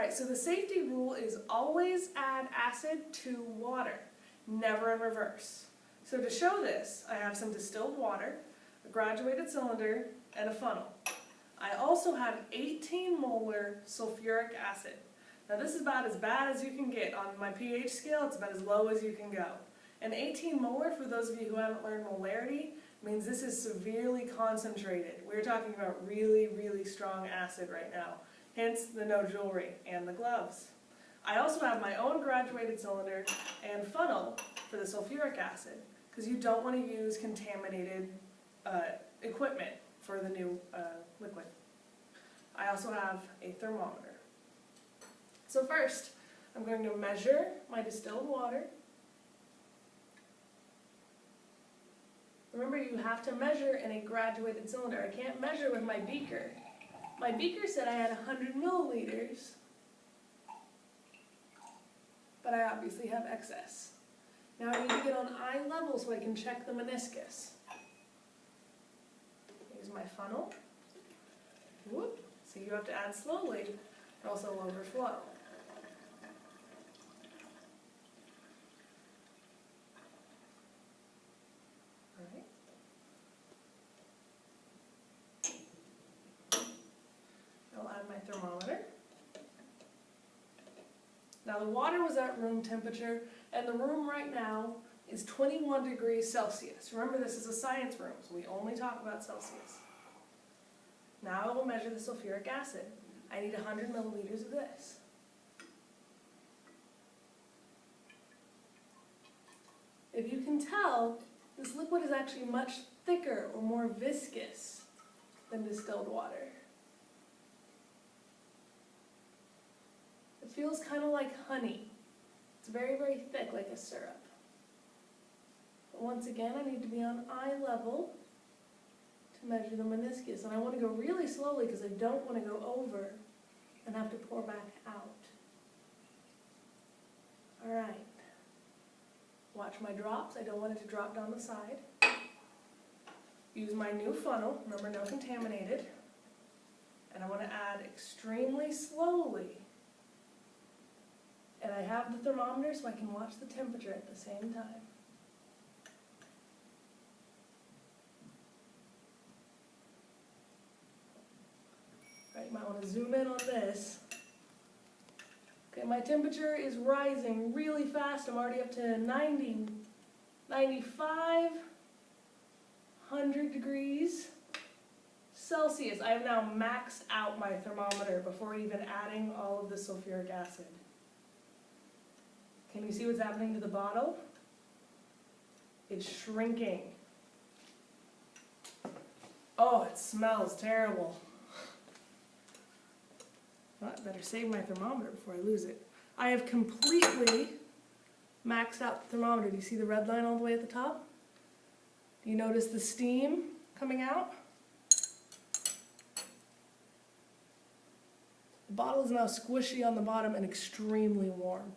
Alright, so the safety rule is always add acid to water, never in reverse. So to show this, I have some distilled water, a graduated cylinder, and a funnel. I also have 18 molar sulfuric acid. Now this is about as bad as you can get. On my pH scale, it's about as low as you can go. And 18 molar, for those of you who haven't learned molarity, means this is severely concentrated. We're talking about really, really strong acid right now. Hence the no jewelry and the gloves. I also have my own graduated cylinder and funnel for the sulfuric acid, because you don't want to use contaminated equipment for the new liquid. I also have a thermometer. So first, I'm going to measure my distilled water. Remember, you have to measure in a graduated cylinder. I can't measure with my beaker. My beaker said I had 100 milliliters, but I obviously have excess. Now I need to get on eye level so I can check the meniscus. Use my funnel. Whoop. So you have to add slowly, or else it'll overflow. Alright. I'll add my thermometer. Now the water was at room temperature, and the room right now is 21 degrees Celsius. Remember, this is a science room, so we only talk about Celsius. Now I will measure the sulfuric acid. I need 100 milliliters of this. If you can tell, this liquid is actually much thicker or more viscous than distilled water. It feels kind of like honey. It's very, very thick, like a syrup. But once again, I need to be on eye level to measure the meniscus. And I want to go really slowly because I don't want to go over and have to pour back out. Alright. Watch my drops. I don't want it to drop down the side. Use my new funnel. Remember, no contaminated. And I want to add extremely slowly. And I have the thermometer so I can watch the temperature at the same time. Right, you might want to zoom in on this. Okay, my temperature is rising really fast. I'm already up to 90, 95, 100 degrees Celsius. I have now maxed out my thermometer before even adding all of the sulfuric acid. Can you see what's happening to the bottle? It's shrinking. Oh, it smells terrible. Well, I better save my thermometer before I lose it. I have completely maxed out the thermometer. Do you see the red line all the way at the top? Do you notice the steam coming out? The bottle is now squishy on the bottom and extremely warm.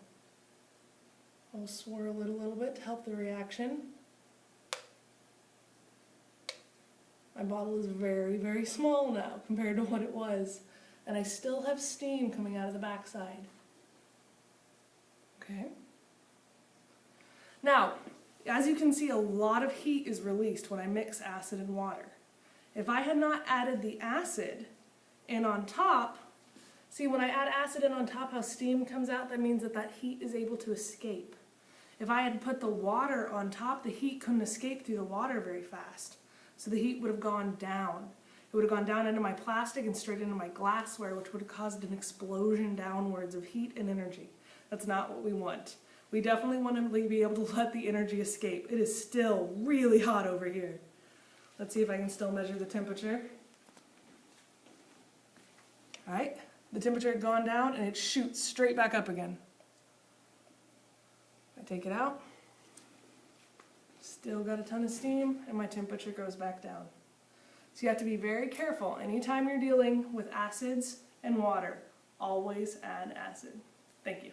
I'll swirl it a little bit to help the reaction. My bottle is very, very small now compared to what it was. And I still have steam coming out of the backside. Okay. Now, as you can see, a lot of heat is released when I mix acid and water. If I had not added the acid in on top, see, when I add acid in on top, how steam comes out, that means that that heat is able to escape. If I had put the water on top, the heat couldn't escape through the water very fast. So the heat would have gone down. It would have gone down into my plastic and straight into my glassware, which would have caused an explosion downwards of heat and energy. That's not what we want. We definitely want to be able to let the energy escape. It is still really hot over here. Let's see if I can still measure the temperature. Alright, the temperature had gone down and it shoots straight back up again. I take it out, still got a ton of steam, and my temperature goes back down. So you have to be very careful. Anytime you're dealing with acids and water, always add acid. Thank you.